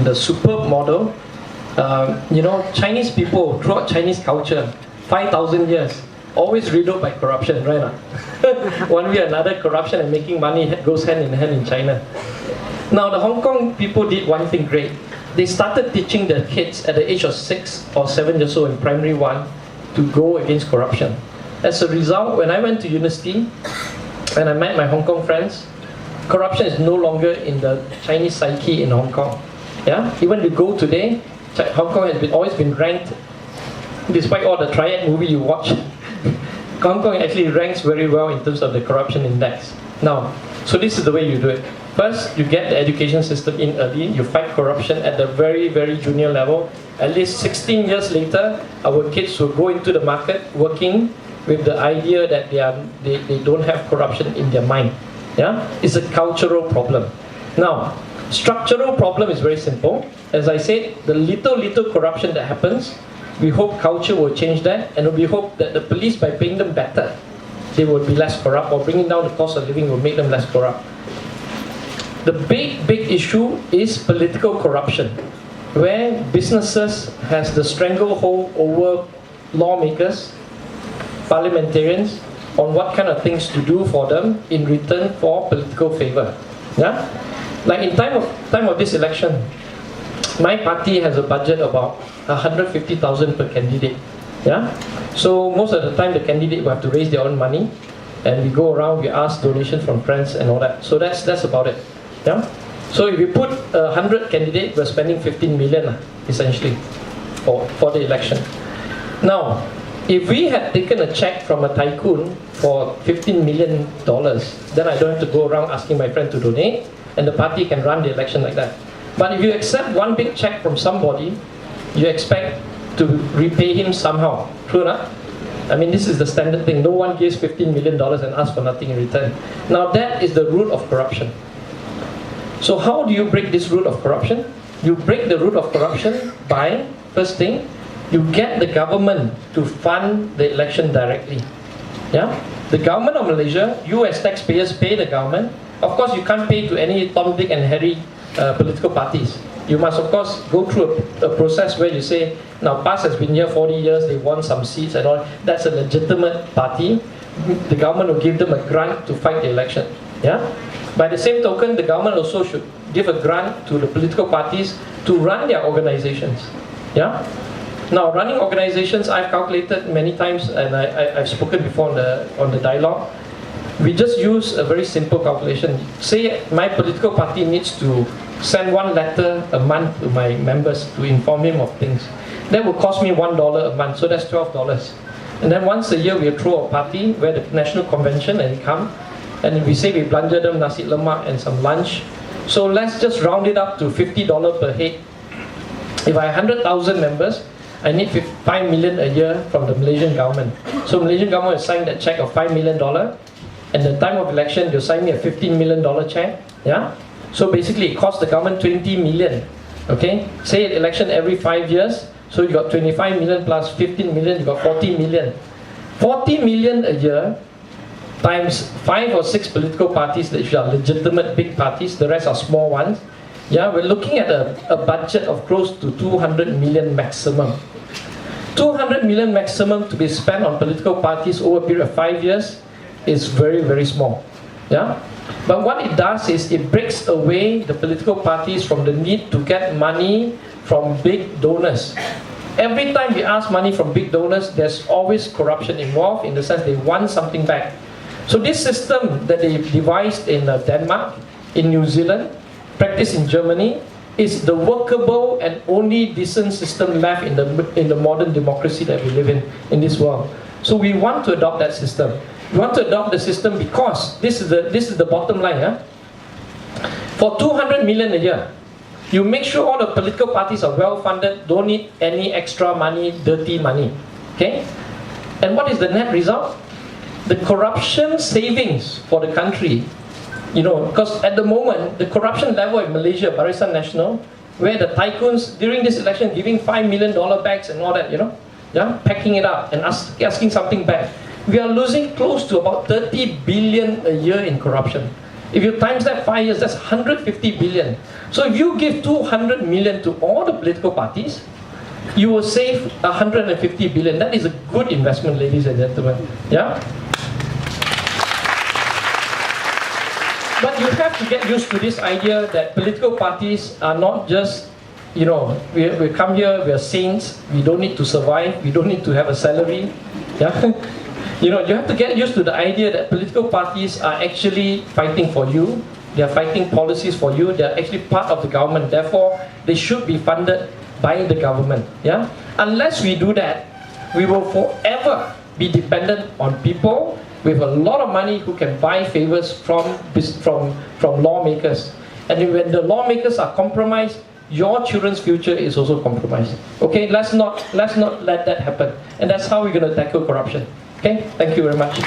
the superb model. Chinese people, throughout Chinese culture, 5,000 years, always riddled by corruption, right? One way or another, corruption and making money goes hand in hand in China. Now, the Hong Kong people did one thing great. They started teaching their kids at the age of 6 or 7 years old in primary 1 to go against corruption. As a result, when I went to university and I met my Hong Kong friends, corruption is no longer in the Chinese psyche in Hong Kong. Yeah? Even if you go today, Hong Kong has always been ranked, despite all the triad movie you watch, Hong Kong actually ranks very well in terms of the corruption index. Now, so this is the way you do it. First, you get the education system in early, you fight corruption at the very, very junior level. At least 16 years later, our kids will go into the market working with the idea that they don't have corruption in their mind. Yeah? It's a cultural problem. Now, structural problem is very simple. As I said, the little corruption that happens, we hope culture will change that, and we hope that the police, by paying them better, they will be less corrupt, or bringing down the cost of living will make them less corrupt. The big issue is political corruption, where businesses has the stranglehold over lawmakers, parliamentarians, on what kind of things to do for them in return for political favor. Yeah? Like in time of this election, my party has a budget about 150,000 per candidate. Yeah? So most of the time the candidate will have to raise their own money, and we go around, we ask donations from friends and all that. So that's about it. Yeah? So if we put 100 candidates, we're spending 15 million essentially for the election. Now, if we had taken a check from a tycoon for $15 million, then I don't have to go around asking my friend to donate, and the party can run the election like that. But if you accept one big check from somebody, you expect to repay him somehow. True enough? I mean, this is the standard thing. No one gives $15 million and asks for nothing in return. Now that is the root of corruption. So how do you break this root of corruption? You break the root of corruption by, first thing, you get the government to fund the election directly. Yeah? The government of Malaysia, you as taxpayers pay the government. Of course, you can't pay to any Tom, Dick and Harry political parties. You must, of course, go through a process where you say, now PAS has been here 40 years, they won some seats and all. That's a legitimate party. The government will give them a grant to fight the election. Yeah? By the same token, the government also should give a grant to the political parties to run their organizations. Yeah? Now, running organizations, I've calculated many times, and I've spoken before on the dialogue. We just use a very simple calculation. Say my political party needs to send one letter a month to my members to inform him of things. That will cost me $1 a month, so that's $12. And then once a year we throw a party where the national convention and come, and we say we plunger them nasi lemak and some lunch. So let's just round it up to $50 per head. If I have 100,000 members, I need 5 million a year from the Malaysian government. So Malaysian government will sign that check of $5 million, and the time of election they'll sign me a $15 million check. Yeah? So basically it costs the government 20 million. Okay? Say election every 5 years, so you got 25 million plus 15 million, you got 40 million. 40 million a year times 5 or 6 political parties that are legitimate big parties, the rest are small ones. Yeah, we're looking at a budget of close to 200 million maximum. 200 million maximum to be spent on political parties over a period of 5 years is very, very small. Yeah? But what it does is it breaks away the political parties from the need to get money from big donors. Every time we ask money from big donors, there's always corruption involved, in the sense they want something back. So this system that they devised in Denmark, in New Zealand, practiced in Germany, is the workable and only decent system left in the modern democracy that we live in this world. So we want to adopt that system. We want to adopt the system because this is the bottom line. Huh? For 200 million a year, you make sure all the political parties are well funded, don't need any extra money, dirty money. Okay? And what is the net result? The corruption savings for the country, because at the moment, the corruption level in Malaysia, Barisan Nasional, where the tycoons during this election giving $5 million bags and all that, yeah, packing it up and asking something back. We are losing close to about 30 billion a year in corruption. If you times that 5 years, that's 150 billion. So if you give 200 million to all the political parties, you will save 150 billion. That is a good investment, ladies and gentlemen. Yeah? But you have to get used to this idea that political parties are not just, you know, we come here, we are saints, we don't need to survive, we don't need to have a salary. Yeah? You know, you have to get used to the idea that political parties are actually fighting for you. They are fighting policies for you. They are actually part of the government. Therefore, they should be funded by the government. Yeah? Unless we do that, we will forever be dependent on people with a lot of money who can buy favors from lawmakers. And when the lawmakers are compromised, your children's future is also compromised. Okay, let's not let that happen. And that's how we're going to tackle corruption. Okay, thank you very much.